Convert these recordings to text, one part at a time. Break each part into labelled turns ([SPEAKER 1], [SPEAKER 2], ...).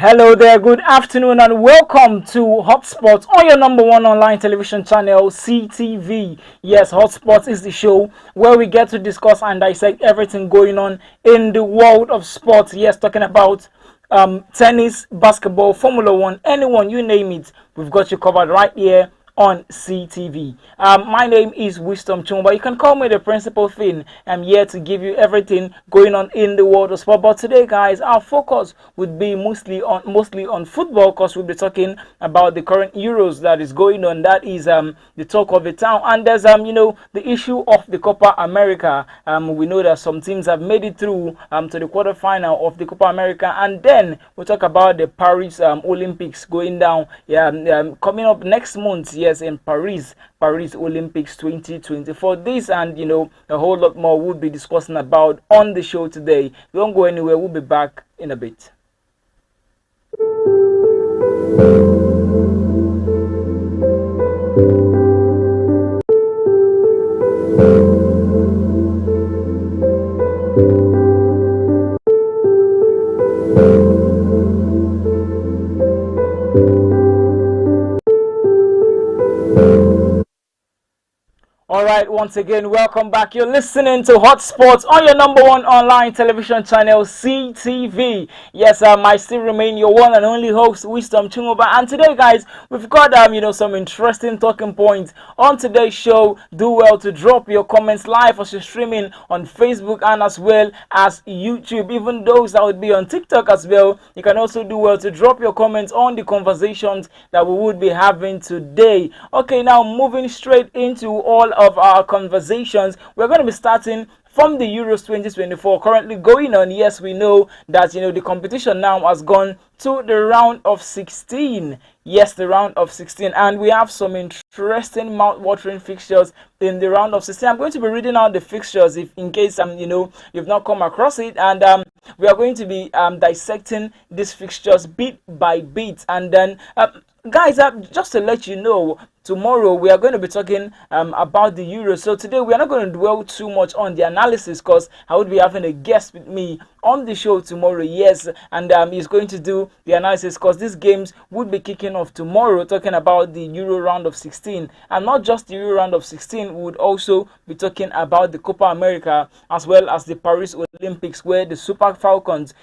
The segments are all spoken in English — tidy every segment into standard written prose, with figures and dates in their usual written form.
[SPEAKER 1] Hello there, good afternoon, and welcome to Hotspots on your number one online television channel, CTV. Yes, Hotspots is the show where we get to discuss and dissect everything going on in the world of sports. Yes, talking about tennis, basketball, Formula One, anyone, you name it, we've got you covered right here on CTV. My name is Wisdom Chumba. You can call me the principal thing. I'm here to give you everything going on in the world of sport. But today, guys, our focus would be mostly on football, because we'll be talking about the current Euros that is going on. That is the talk of the town. And there's the issue of the Copa America. We know that some teams have made it through to the quarterfinal of the Copa America, and then we'll talk about the Paris Olympics going down. Coming up next month. Yes, in Paris Olympics 2024. This and a whole lot more we'll be discussing about on the show today. Don't go anywhere. We'll be back in a bit. Alright, once again, welcome back. You're listening to Hot Sports on your number one online television channel, CTV. Yes, I still remain your one and only host, Wisdom Chumuba. And today, guys, we've got some interesting talking points on today's show. Do well to drop your comments live as you're streaming on Facebook and as well as YouTube. Even those that would be on TikTok as well, you can also do well to drop your comments on the conversations that we would be having today. Okay, now moving straight into all of our conversations, we're going to be starting from the Euros 2024 currently going on. Yes, we know that the competition now has gone to the round of 16. Yes, the round of 16, and we have some interesting mouth-watering fixtures in the round of 16. I'm going to be reading out the fixtures if in case you've not come across it, and we are going to be dissecting these fixtures bit by bit, and then guys, just to let you know, tomorrow we are going to be talking about the Euros. So today we are not going to dwell too much on the analysis, because I would be having a guest with me on the show tomorrow. Yes, and he's going to do the analysis, because these games would be kicking off tomorrow, talking about the Euro round of 16, and not just the Euro round of 16. We would also be talking about the Copa America as well as the Paris Olympics, where the Super Falcons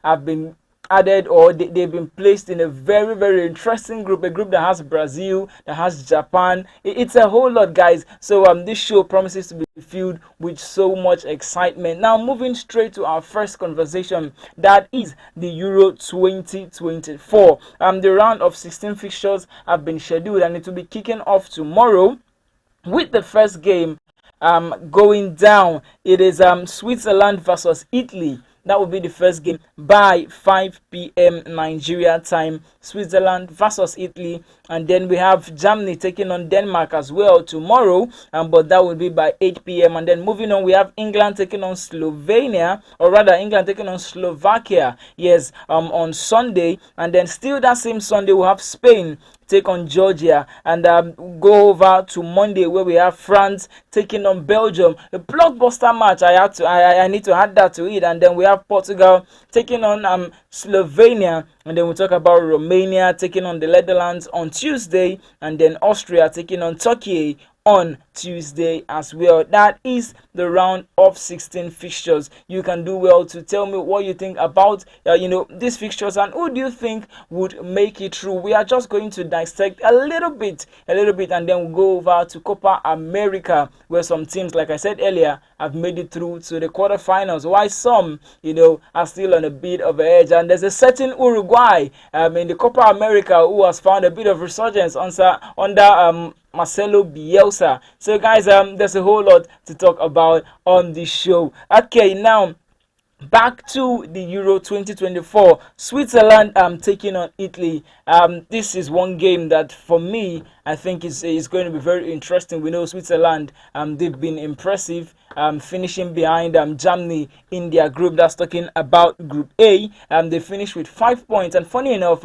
[SPEAKER 1] have been added, or they've been placed in a very, very interesting group, a group that has Brazil, that has Japan. It's a whole lot, guys. So this show promises to be filled with so much excitement. Now, moving straight to our first conversation, that is the Euro 2024. The round of 16 fixtures have been scheduled, and it will be kicking off tomorrow with the first game going down. It is Switzerland versus Italy. That will be the first game by 5 p.m. Nigeria time. Switzerland versus Italy. And then we have Germany taking on Denmark as well tomorrow. But that will be by 8 p.m. And then moving on, we have England taking on Slovenia. Or rather, England taking on Slovakia. Yes, on Sunday. And then still that same Sunday, we'll have Spain take on Georgia, and go over to Monday, where we have France taking on Belgium. A blockbuster match. I need to add that to it. And then we have Portugal taking on Slovenia, and then we'll talk about Romania taking on the Netherlands on Tuesday, and then Austria taking on Turkey on Tuesday as well. That is the round of 16 fixtures. You can do well to tell me what you think about these fixtures, and who do you think would make it through. We are just going to dissect a little bit, and then we'll go over to Copa America, where some teams, like I said earlier, have made it through to the quarterfinals, while some are still on a bit of an edge. And there's a certain Uruguay in the Copa America who has found a bit of resurgence under Marcelo Bielsa. So guys, there's a whole lot to talk about on this show. Okay, now back to the Euro 2024. Switzerland taking on Italy. This is one game that for me I think is going to be very interesting. We know Switzerland, they've been impressive, finishing behind Germany in their group. That's talking about Group A. They finished with 5 points, and funny enough,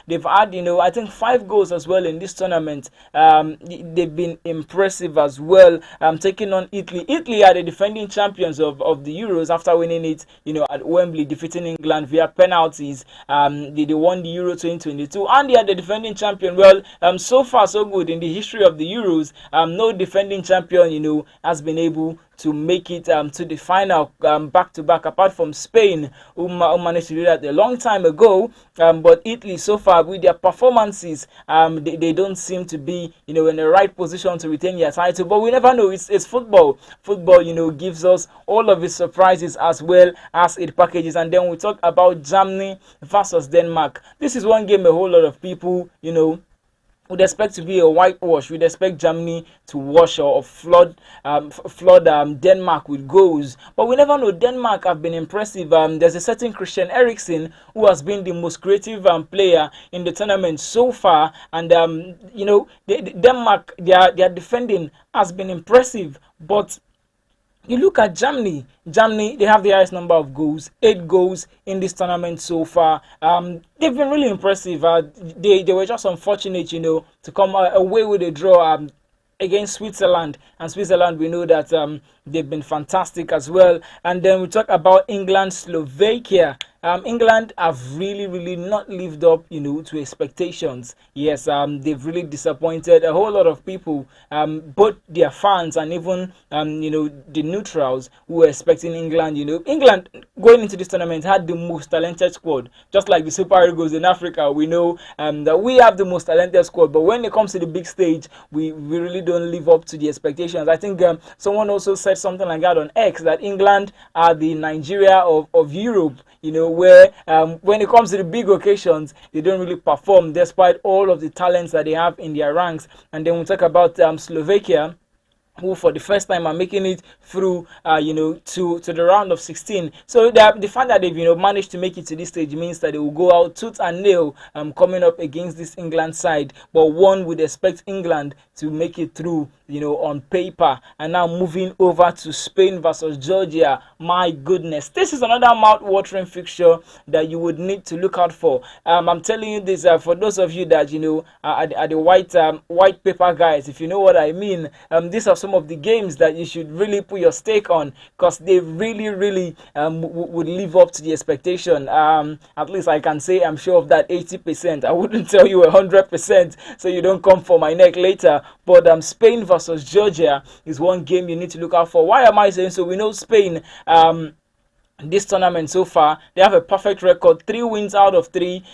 [SPEAKER 1] they've had I think 5 goals as well in this tournament. They've been impressive as well. Taking on Italy. Italy are the defending champions of the Euros after winning it at Wembley, defeating England via penalties. They won the Euro 2022, and they are the defending champion. Well, so far so good in the history of the Euros. No defending champion, has been able to make it to the final back to back, apart from Spain, who managed to do that a long time ago. But Italy, so far with their performances, they don't seem to be in the right position to retain their title. But we never know. It's football. Football, gives us all of its surprises as well as it packages. And then we talk about Germany versus Denmark. This is one game a whole lot of people, would expect to be a whitewash. We'd expect Germany to wash or flood Denmark with goals. But we never know. Denmark have been impressive. There's a certain Christian Eriksen who has been the most creative player in the tournament so far. And, Denmark, their defending has been impressive. But you look at Germany, they have the highest number of goals, 8 goals in this tournament so far. They've been really impressive. They were just unfortunate, to come away with a draw against Switzerland. And Switzerland, we know that they've been fantastic as well. And then we talk about England, Slovakia. England have really not lived up, to expectations. Yes, they've really disappointed a whole lot of people, both their fans and even, the neutrals who were expecting England. England going into this tournament had the most talented squad, just like the Super Eagles in Africa. We know that we have the most talented squad, but when it comes to the big stage, we really don't live up to the expectations. I think someone also said something like that on X, that England are the Nigeria of Europe. Where when it comes to the big occasions, they don't really perform despite all of the talents that they have in their ranks. And then we talk about Slovakia, who for the first time are making it through, to the round of 16. So the fact that they've, managed to make it to this stage means that they will go out tooth and nail coming up against this England side. But one would expect England to make it through, on paper. And now moving over to Spain versus Georgia. My goodness, this is another mouth-watering fixture that you would need to look out for. I'm telling you this for those of you that are the white paper guys. If you know what I mean, these are some of the games that you should really put your stake on, because they really would live up to the expectation. At least I can say I'm sure of that 80%. I wouldn't tell you 100%, so you don't come for my neck later. But Spain versus Georgia is one game you need to look out for. Why am I saying so? We know Spain, this tournament so far, they have a perfect record, 3 wins out of 3.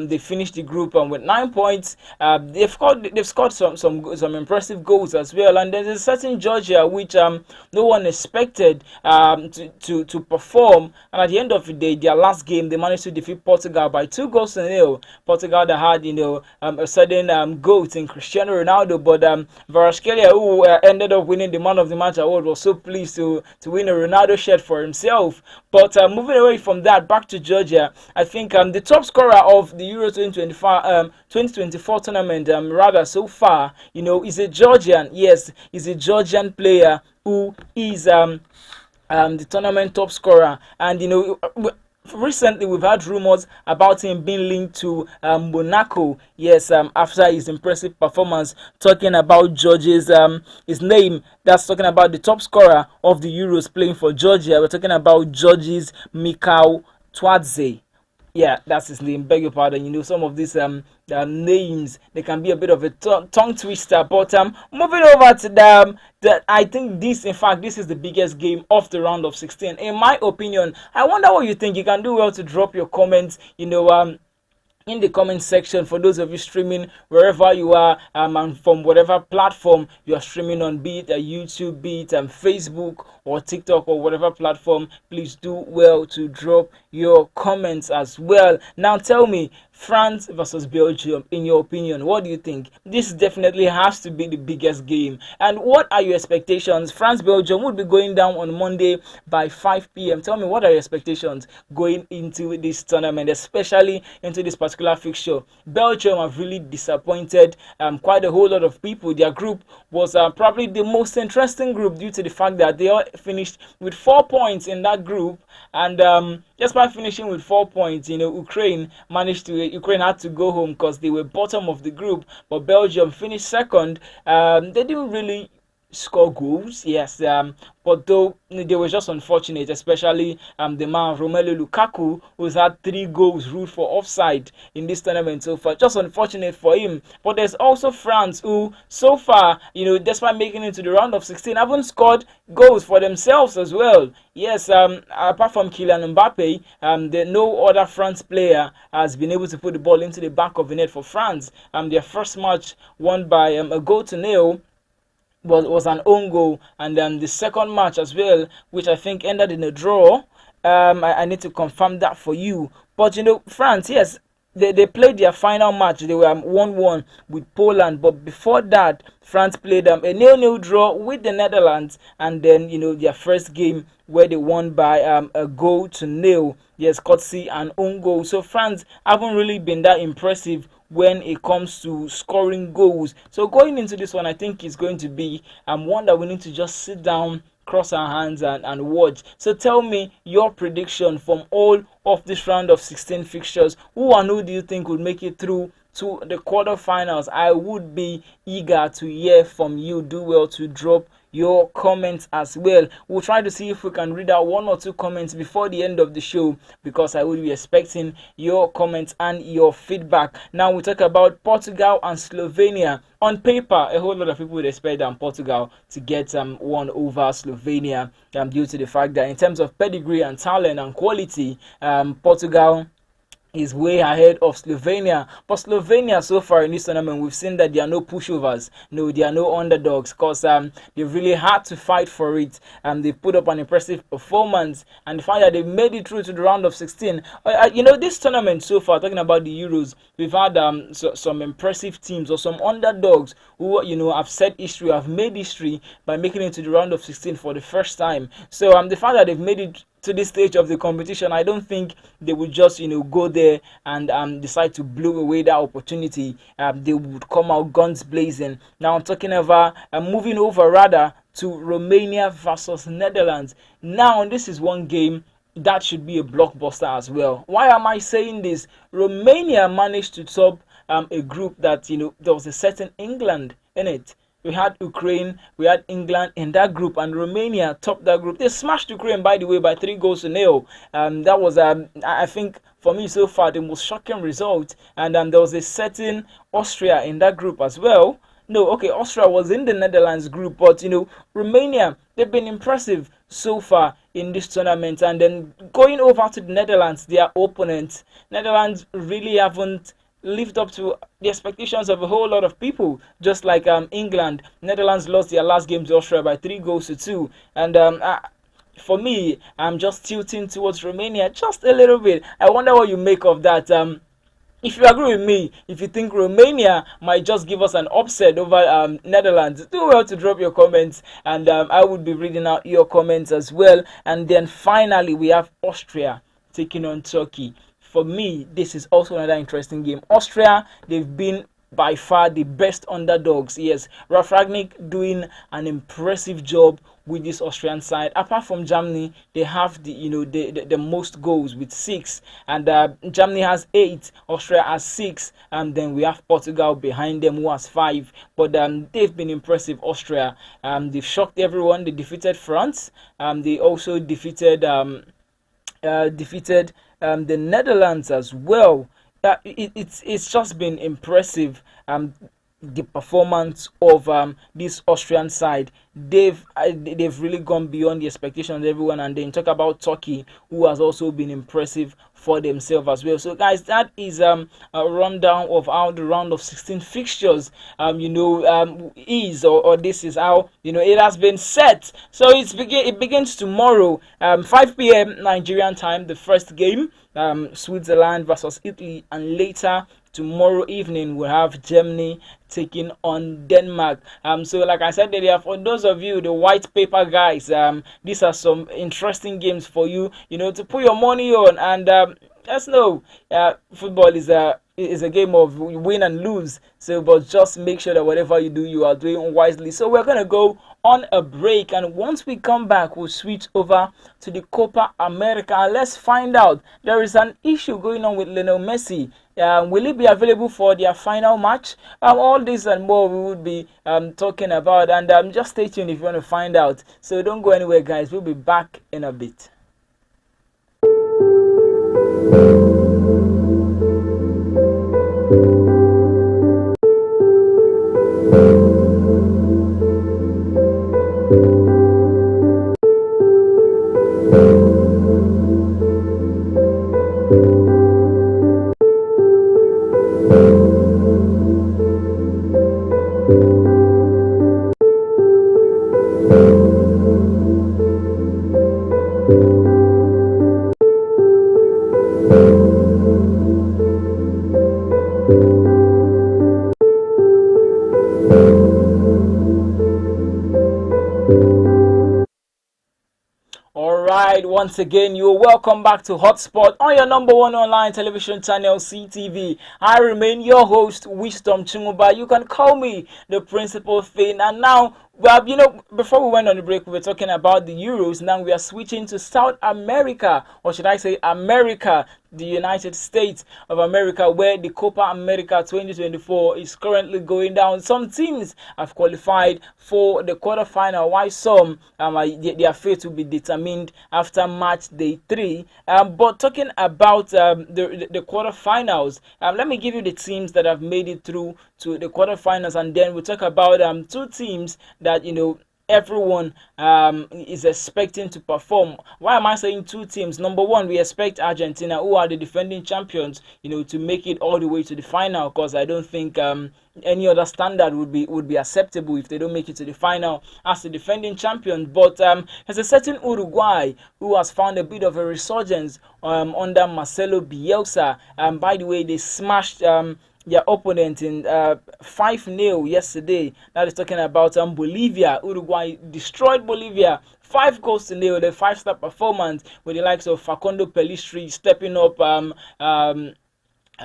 [SPEAKER 1] They finished the group with 9 points. They've scored some impressive goals as well. And there's a certain Georgia which no one expected to perform. And at the end of the day, their last game, they managed to defeat Portugal by 2-0. Portugal that had a certain GOAT in Cristiano Ronaldo, but Kvaratskhelia, who ended up winning the Man of the Match award, was so pleased to win a Ronaldo shirt for himself. But moving away from that, back to Georgia, I think the top scorer of the Euro 2024 tournament, rather so far, is a Georgian. Yes, is a Georgian player who is the tournament top scorer. And recently we've had rumors about him being linked to Monaco. Yes, after his impressive performance, talking about Georgia's his name. That's talking about the top scorer of the Euros playing for Georgia. We're talking about Georgia's Mikhail Twadze. Yeah, that's his name. Beg your pardon. Some of these names, they can be a bit of a tongue twister. But moving over to them, I think this is the biggest game of the round of 16. In my opinion, I wonder what you think. You can do well to drop your comments. In the comment section, for those of you streaming wherever you are, and from whatever platform you are streaming on, be it YouTube, be it Facebook or TikTok or whatever platform, please do well to drop your comments as well. Now tell me, France versus Belgium, in your opinion, what do you think? This definitely has to be the biggest game. And what are your expectations? France-Belgium would be going down on Monday by 5 p.m. Tell me, what are your expectations going into this tournament, especially into this particular fixture? Belgium have really disappointed quite a whole lot of people. Their group was probably the most interesting group due to the fact that they all finished with 4 points in that group. And just by finishing with 4 points, Ukraine had to go home because they were bottom of the group, but Belgium finished second. They didn't really score goals. Yes, but though they were just unfortunate, especially the man Romelu Lukaku, who's had 3 goals ruled for offside in this tournament so far. Just unfortunate for him. But there's also France, who so far, despite making it to the round of 16, haven't scored goals for themselves as well. Yes, apart from Kylian Mbappe, no other France player has been able to put the ball into the back of the net for France. Their first match won by a goal to nil was an own goal, and the second match as well, which I think ended in a draw. I need to confirm that for you. But France, yes, they played their final match. They were 1-1 with Poland, but before that, France played a 0-0 draw with the Netherlands, and then their first game where they won by a goal to nil. Yes, courtesy and own goal. So France haven't really been that impressive when it comes to scoring goals. So going into this one, I think it's going to be one that we need to just sit down, cross our hands, and watch. So tell me your prediction from all of this round of 16 fixtures. Who do you think would make it through to the quarterfinals? I would be eager to hear from you. Do well to drop your comments as well. We'll try to see if we can read out 1 or 2 comments before the end of the show, because I will be expecting your comments and your feedback. Now we talk about Portugal and Slovenia. On paper, a whole lot of people would expect Portugal to get one over Slovenia, due to the fact that in terms of pedigree and talent and quality, Portugal is way ahead of Slovenia. But Slovenia so far in this tournament, we've seen that there are no pushovers. No, there are no underdogs, because they've really had to fight for it. They've put up an impressive performance, and the fact that they made it through to the round of 16. This tournament so far, talking about the Euros, we've had some impressive teams or some underdogs who have set history, have made history by making it to the round of 16 for the first time. So the fact that they've made it to this stage of the competition, I don't think they would just go there and decide to blow away that opportunity. They would come out guns blazing. Now I'm talking about moving over rather to Romania versus Netherlands. Now this is one game that should be a blockbuster as well. Why am I saying this? Romania managed to top a group that there was a certain England in it. We had Ukraine, we had England in that group, and Romania topped that group. They smashed Ukraine, by the way, by 3-0. That was, I think, for me so far, the most shocking result. And there was a certain Austria in that group as well. No, okay, Austria was in the Netherlands group, but Romania, they've been impressive so far in this tournament. And then going over to the Netherlands, their opponents, Netherlands really haven't lived up to the expectations of a whole lot of people. Just like England, Netherlands lost their last game to Austria by 3-2, and for me, I'm just tilting towards Romania just a little bit. I wonder what you make of that. If you agree with me, if you think Romania might just give us an upset over Netherlands, do well to drop your comments, and I would be reading out your comments as well. And then finally, we have Austria taking on Turkey. For me, this is also another interesting game. Austria, they've been by far the best underdogs. Yes, Ralf Rangnick doing an impressive job with this Austrian side. Apart from Germany, they have the most goals with 6, and Germany has 8, Austria has 6, and then we have Portugal behind them who has 5. But they've been impressive. Austria, they've shocked everyone. They defeated France. They also defeated the Netherlands as well. It's just been impressive. The performance of this Austrian side, they've really gone beyond the expectations of everyone. And then talk about Turkey, who has also been impressive for themselves as well. So guys, that is a rundown of how the round of 16 fixtures is, or this is how it has been set. So it begins tomorrow, 5 p.m. Nigerian time, the first game, Switzerland versus Italy, and later tomorrow evening we'll have Germany taking on Denmark. So like I said earlier, for those of you, the white paper guys, these are some interesting games for you, to put your money on. And let's know, football is a game of win and lose. So, but just make sure that whatever you do, you are doing wisely. So we're gonna go on a break, and once we come back, we'll switch over to the Copa America, and let's find out. There is an issue going on with Lionel Messi. Will he be available for their final match? All this and more we would be talking about, and just stay tuned if you want to find out. So don't go anywhere, guys. We'll be back in a bit. Once again, you're welcome back to Hotspot on your number one online television channel, CTV. I remain your host, Wisdom Chinguba. You can call me the Principal Thing. And now, well, before we went on the break, we were talking about the Euros. Now we are switching to South America, or should I say America, the United States of America, where the Copa America 2024 is currently going down. Some teams have qualified for the quarterfinal, while some their fate will be determined after match day 3. But talking about the quarterfinals, let me give you the teams that have made it through to the quarterfinals, and then we'll talk about two teams that everyone is expecting to perform. Why am I saying two teams? Number one, we expect Argentina, who are the defending champions, to make it all the way to the final, because I don't think any other standard would be acceptable if they don't make it to the final as the defending champion. But there's a certain Uruguay who has found a bit of a resurgence under Marcelo Bielsa. By the way, they smashed their opponent in 5-0 yesterday. That is talking about Bolivia. Uruguay destroyed Bolivia 5-0. The 5-star performance with the likes of Facundo Pellistri stepping up.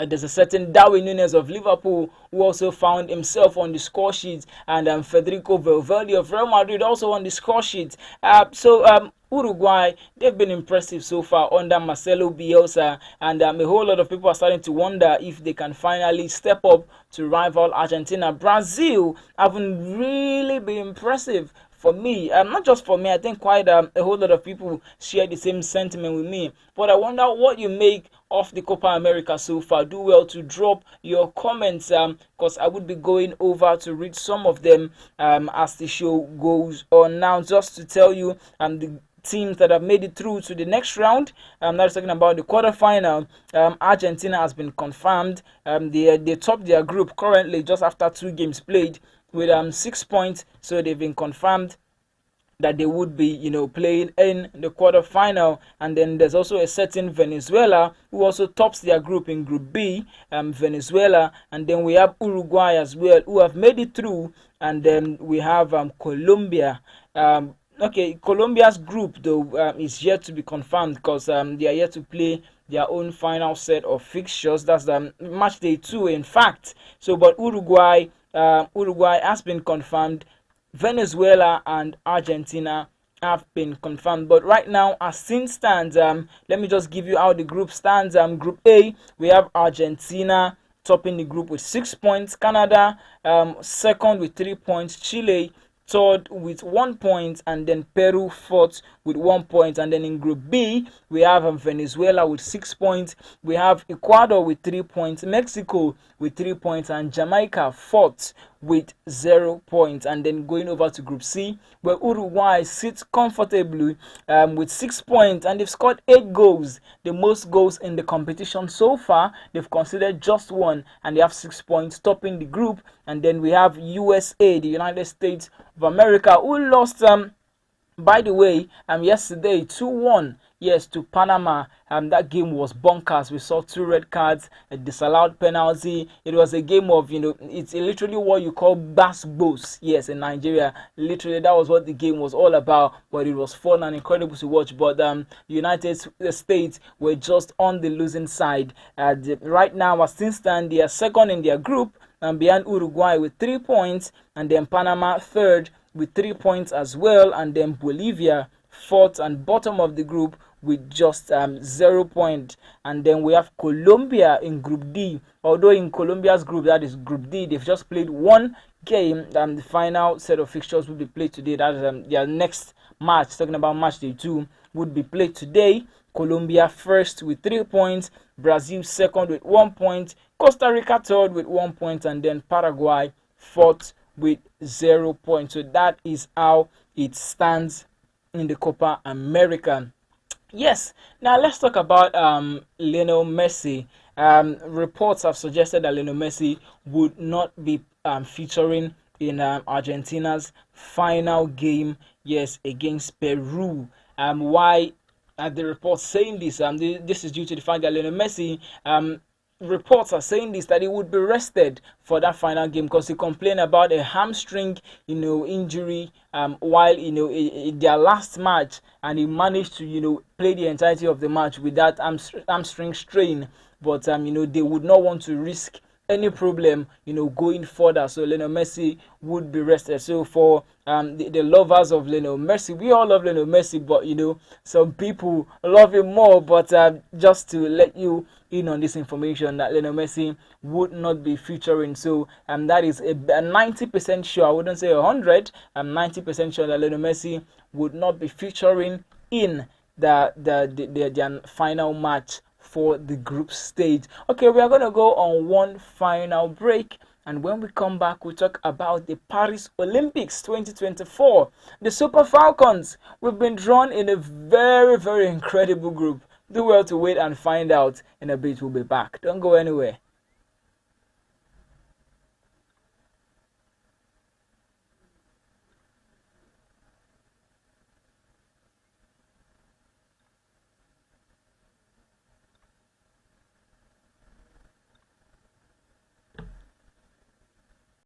[SPEAKER 1] There's a certain Darwin Núñez of Liverpool who also found himself on the score sheet, and Federico Valverde of Real Madrid also on the score sheet. Uruguay, they've been impressive so far under Marcelo Bielsa, and a whole lot of people are starting to wonder if they can finally step up to rival Argentina. Brazil haven't really been impressive for me, not just for me. I think quite a whole lot of people share the same sentiment with me. But I wonder what you make of the Copa America so far. Do well to drop your comments, because I would be going over to read some of them as the show goes on. Now, just to tell you, the teams that have made it through to the next round. That's talking about the quarterfinal. Argentina has been confirmed. They topped their group currently just after 2 games played with 6 points. So they've been confirmed that they would be, playing in the quarterfinal. And then there's also a certain Venezuela who also tops their group in Group B, Venezuela. And then we have Uruguay as well, who have made it through. And then we have Colombia. Okay, Colombia's group though is yet to be confirmed, because they are yet to play their own final set of fixtures. That's match day 2, in fact. So, but Uruguay has been confirmed. Venezuela and Argentina have been confirmed. But right now, as things stands, let me just give you how the group stands. Group A, we have Argentina topping the group with 6 points. Canada second with 3 points. Chile third with 1 point, and then Peru fourth with 1 point. And then in Group B, we have Venezuela with 6 points. We have Ecuador with 3 points, Mexico with 3 points, and Jamaica fourth with 0 points. And then going over to Group C, where Uruguay sits comfortably with 6 points, and they've scored 8 goals, the most goals in the competition so far. They've conceded just 1, and they have 6 points, topping the group. And then we have USA, the United States of America, who lost by the way, yesterday 2-1, yes, to Panama. That game was bonkers. We saw 2 red cards, a disallowed penalty. It was a game of, it's literally what you call basketballs. Yes, in Nigeria, literally that was what the game was all about. But it was fun and incredible to watch. But United States were just on the losing side. Right now, as things stand, they are second in their group, behind Uruguay with 3 points, and then Panama third with 3 points as well, and then Bolivia fourth and bottom of the group with just 0 point. And then we have Colombia in Group D. Although in Colombia's group, that is Group D, they've just played one game. The final set of fixtures will be played today. That is their next match. Talking about match day 2 would be played today. Colombia first with 3 points, Brazil second with 1 point, Costa Rica third with 1 point, and then Paraguay fourth with 0 points. So that is how it stands in the Copa America. Yes, now let's talk about Lionel Messi. Reports have suggested that Lionel Messi would not be featuring in Argentina's final game, yes, against Peru. Why the reports saying this? This is due to the fact that Lionel Messi, reports are saying this, that he would be rested for that final game because he complained about a hamstring, injury while their last match, and he managed to play the entirety of the match with that hamstring strain. But they would not want to risk any problem going further, so Lionel Messi would be rested. So for the lovers of Lionel Messi, we all love Lionel Messi, but some people love him more. But just to let you in on this information, that Lionel Messi would not be featuring. So that is a 90% sure. I wouldn't say 100. I'm 90% sure that Lionel Messi would not be featuring in the final match for the group stage. Okay, we are going to go on one final break, and when we come back, we'll talk about the Paris Olympics 2024. The Super Falcons, we've been drawn in a very, very incredible group. Do well to wait and find out. In a bit, we'll be back. Don't go anywhere.